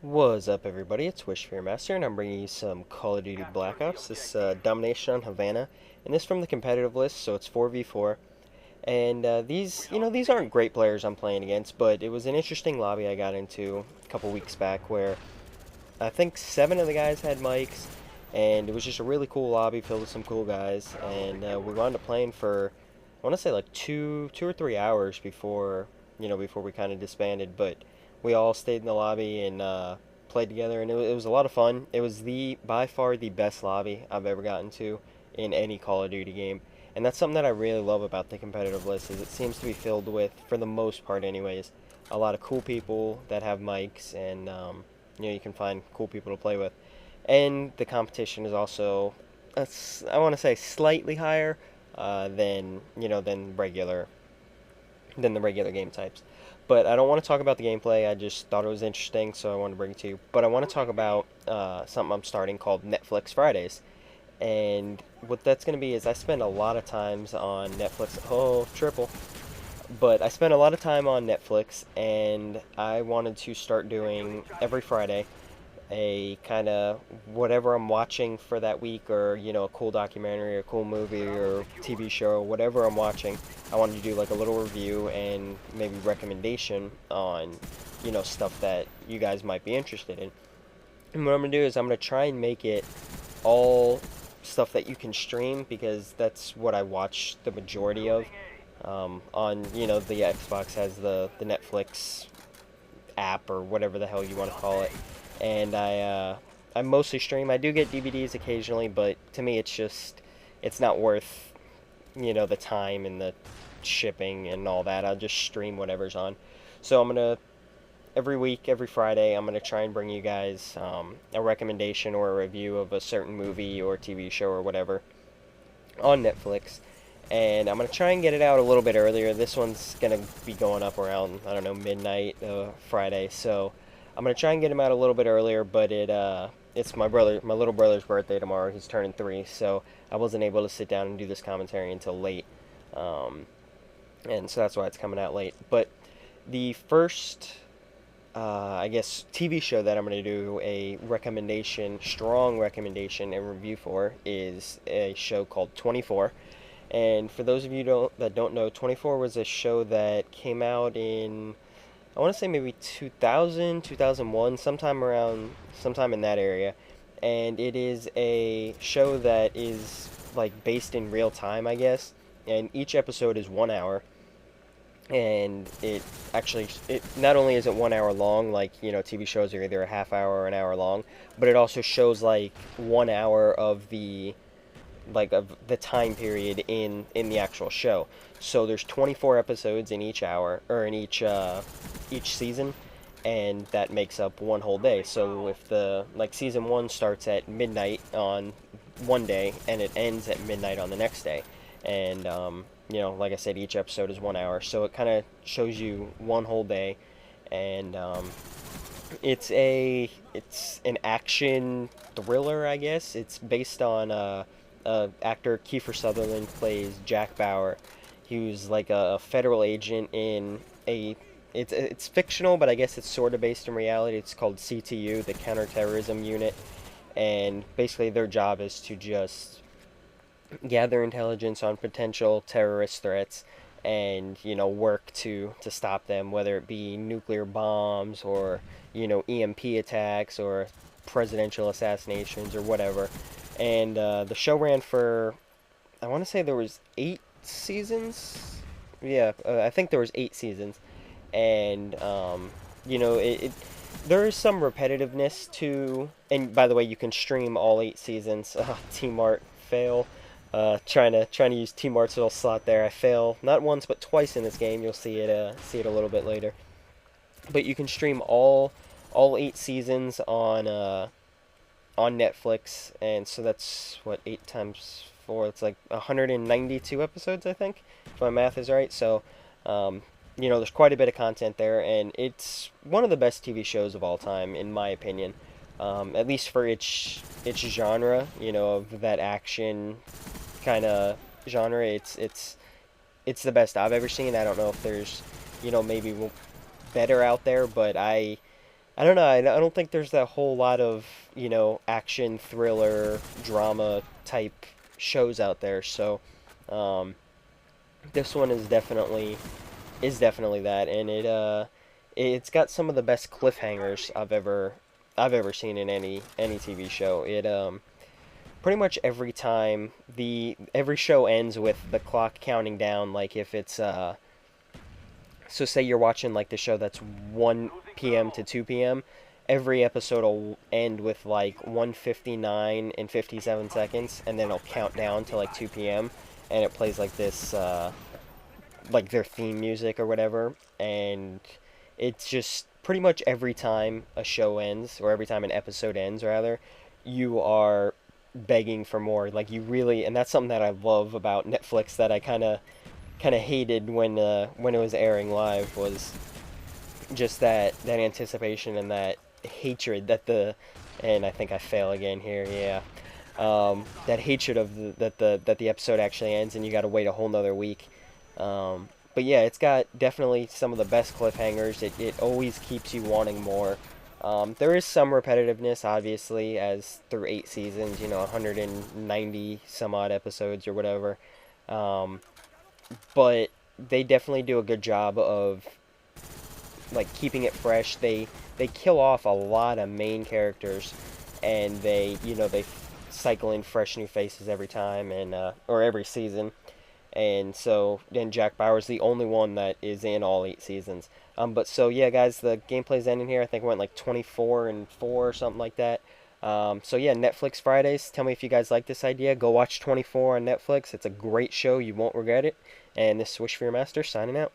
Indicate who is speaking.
Speaker 1: What's up, everybody? It's Wish for Your Master, and I'm bringing you some Call of Duty Black Ops. This Domination on Havana, and this from the competitive list, so it's 4v4. And these aren't great players I'm playing against, but it was an interesting lobby I got into a couple weeks back where I think 7 of the guys had mics, and it was just a really cool lobby filled with some cool guys. And we wound up playing for, I want to say like 2 or 3 hours before we kind of disbanded. But we all stayed in the lobby and played together, and it was a lot of fun. It was the by far the best lobby I've ever gotten to in any Call of Duty game. And that's something that I really love about the competitive list is it seems to be filled with, for the most part anyways, a lot of cool people that have mics and you can find cool people to play with. And the competition is also, I want to say, slightly higher than than the regular game types. But I don't want to talk about the gameplay. I just thought it was interesting, so I wanted to bring it to you. But I want to talk about something I'm starting called Netflix Fridays. And what that's going to be is I spend a lot of times on Netflix. Oh, triple. But I spent a lot of time on Netflix, and I wanted to start doing every Friday a kind of whatever I'm watching for that week, or a cool documentary or a cool movie or TV show, whatever I'm watching. I wanted to do like a little review and maybe recommendation on stuff that you guys might be interested in. And what I'm gonna do is I'm gonna try and make it all stuff that you can stream, because that's what I watch the majority of. On the Xbox has the Netflix app or whatever the hell you want to call it, and I mostly stream. I do get DVDs occasionally, but to me it's not worth the time and the shipping and all that. I'll just stream whatever's on. So I'm gonna every week, every Friday, I'm gonna try and bring you guys a recommendation or a review of a certain movie or TV show or whatever on Netflix. And I'm gonna try and get it out a little bit earlier. This one's gonna be going up around, I don't know, midnight Friday. So I'm gonna try and get him out a little bit earlier. But it's my little brother's birthday tomorrow. He's turning 3, so I wasn't able to sit down and do this commentary until late. Um, and so that's why it's coming out late. But the first, I guess, TV show that I'm gonna do a strong recommendation and review for is a show called 24. And for those of you that don't know, 24 was a show that came out in, I want to say maybe 2000, 2001, sometime in that area. And it is a show that is like based in real time, I guess. And each episode is 1 hour. And it not only is it 1 hour long, like, TV shows are either a half hour or an hour long, but it also shows like 1 hour of the time period in the actual show. So there's 24 episodes in each hour, or in each season, and that makes up one whole day. So if the like season 1 starts at midnight on one day and it ends at midnight on the next day, and like I said, each episode is 1 hour, so it kind of shows you one whole day. And it's an action thriller, I guess. It's based on actor Kiefer Sutherland plays Jack Bauer. He was like a federal agent in a. It's fictional, but I guess it's sort of based in reality. It's called CTU, the Counterterrorism Unit, and basically their job is to just gather intelligence on potential terrorist threats and work to stop them, whether it be nuclear bombs or EMP attacks or presidential assassinations or whatever. And the show ran for, I want to say there was 8 seasons. Yeah, I think there was 8 seasons. And it there is some repetitiveness to. And by the way, you can stream all 8 seasons. T-Mart fail. Trying to use T-Mart's little slot there. I fail not once but twice in this game. You'll see it a little bit later. But you can stream all 8 seasons on Netflix, and so that's what 8 times 4. It's like 192 episodes, I think, if my math is right. So, there's quite a bit of content there, and it's one of the best TV shows of all time, in my opinion. At least for its genre, of that action kind of genre. It's the best I've ever seen. I don't know if there's maybe better out there, but I don't know. I don't think there's that whole lot of, action, thriller, drama type shows out there. So, um, this one is definitely that, and it's got some of the best cliffhangers I've ever seen in any TV show. It pretty much every time every show ends with the clock counting down. Like if it's so say you're watching like the show that's 1 p.m. to 2 p.m. Every episode will end with like 1:59 and 57 seconds, and then it'll count down to like 2 p.m. and it plays like this like their theme music or whatever, and it's just pretty much every time a show ends or every time an episode ends rather, you are begging for more. Like you really, and that's something that I love about Netflix that I kind of hated when it was airing live was just that anticipation and that hatred and I think I fail again here, yeah. That hatred of that the episode actually ends and you got to wait a whole nother week. But yeah, it's got definitely some of the best cliffhangers. It always keeps you wanting more. There is some repetitiveness, obviously, as through 8 seasons, 190 some odd episodes or whatever. Um, but they definitely do a good job of like keeping it fresh. They kill off a lot of main characters, and they cycle in fresh new faces every time and or every season. And so then Jack Bauer's the only one that is in all 8 seasons. But so yeah, guys, the gameplay's ending here. I think it went like 24-4 or something like that. So yeah, Netflix Fridays. Tell me if you guys like this idea. Go watch 24 on Netflix. It's a great show. You won't regret it. And this is Wish for Your Master signing out.